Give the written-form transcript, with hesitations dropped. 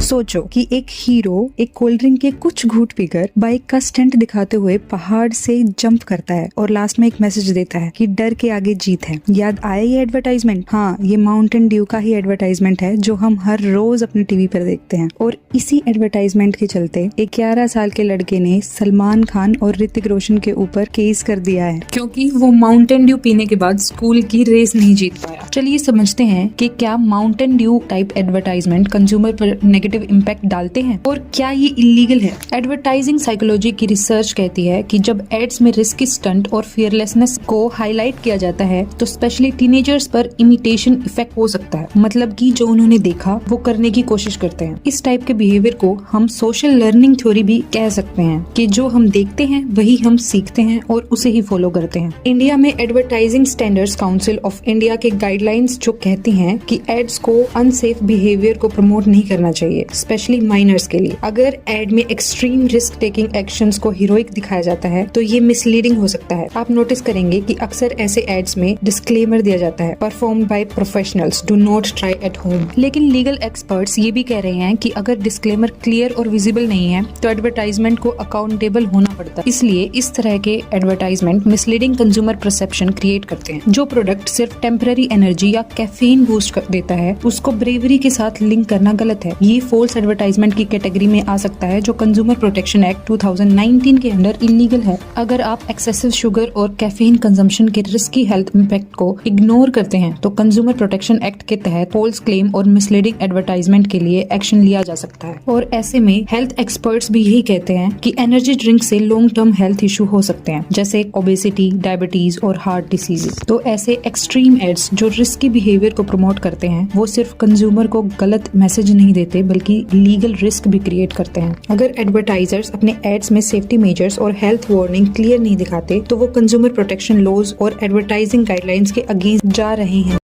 सोचो कि एक हीरो एक कोल्ड ड्रिंक के कुछ घूंट पीकर बाइक का स्टंट दिखाते हुए पहाड़ से जंप करता है और लास्ट में एक मैसेज देता है कि डर के आगे जीत है। याद आया ये एडवर्टाइजमेंट? हाँ, ये माउंटेन ड्यू का ही एडवर्टाइजमेंट है जो हम हर रोज अपने टीवी पर देखते हैं। और इसी एडवर्टाइजमेंट के चलते 11 साल के लड़के ने सलमान खान और ऋतिक रोशन के ऊपर केस कर दिया है क्योंकि वो माउंटेन ड्यू पीने के बाद स्कूल की रेस नहीं जीत पाया। चलिए समझते हैं कि क्या Mountain Dew type advertisement consumer पर नेगेटिव इम्पैक्ट डालते हैं और क्या ये इलीगल है। एडवर्टाइजिंग साइकोलॉजी की रिसर्च कहती है कि जब एड्स में रिस्की स्टंट और फियरलेसनेस को हाईलाइट किया जाता है तो स्पेशली टीनेजर्स पर इमिटेशन इफेक्ट हो सकता है। मतलब कि जो उन्होंने देखा वो करने की कोशिश करते हैं। इस टाइप के बिहेवियर को हम सोशल लर्निंग थ्योरी भी कह सकते हैं कि जो हम देखते हैं वही हम सीखते हैं और उसे ही फॉलो करते हैं। इंडिया में advertising standards council of India के गाइडलाइंस जो कहती हैं कि एड्स को अनसेफ बिहेवियर को प्रमोट नहीं करना चाहिए, स्पेशली माइनर्स के लिए। अगर एड में एक्सट्रीम रिस्क टेकिंग एक्शंस को हीरोइक दिखाया जाता है तो ये मिसलीडिंग हो सकता है। आप नोटिस करेंगे कि अक्सर ऐसे एड्स में डिस्क्लेमर दिया जाता है, performed by professionals, do not try at home. लेकिन लीगल एक्सपर्ट्स ये भी कह रहे हैं कि अगर डिस्क्लेमर क्लियर और विजिबल नहीं है तो एडवर्टाइजमेंट को अकाउंटेबल होना पड़ता है। इसलिए इस तरह के advertisement misleading consumer perception create करते हैं। जो प्रोडक्ट सिर्फ टेम्पररी एनर्जी या कैफीन बूस्ट कर देता है उसको ब्रेवरी के साथ लिंक करना गलत है। ये फॉल्स एडवर्टाइजमेंट की कैटेगरी में आ सकता है जो कंज्यूमर प्रोटेक्शन एक्ट 2019 के अंडर इलीगल है। अगर आप एक्सेसिव शुगर और कैफीन कंजम्पशन के रिस्की हेल्थ इम्पैक्ट को इग्नोर करते हैं तो कंज्यूमर प्रोटेक्शन एक्ट के तहत फॉल्स क्लेम और मिसलीडिंग एडवर्टाइजमेंट के लिए एक्शन लिया जा सकता है। और ऐसे में हेल्थ एक्सपर्ट्स भी यही कहते हैं कि एनर्जी ड्रिंक से लॉन्ग टर्म हेल्थ इशू हो सकते हैं, जैसे ओबेसिटी, डायबिटीज और हार्ट डिसीजेस। तो ऐसे एक्सट्रीम एड्स जो रिस्की बिहेवियर को प्रमोट करते हैं वो सिर्फ कंज्यूमर को गलत मैसेज नहीं देते बल्कि लीगल रिस्क भी क्रिएट करते हैं। अगर एडवर्टाइजर्स अपने एड्स में सेफ्टी मेजर्स और हेल्थ वार्निंग क्लियर नहीं दिखाते तो वो कंज्यूमर प्रोटेक्शन लॉज और एडवर्टाइजिंग गाइडलाइंस के अगेंस्ट जा रहे हैं।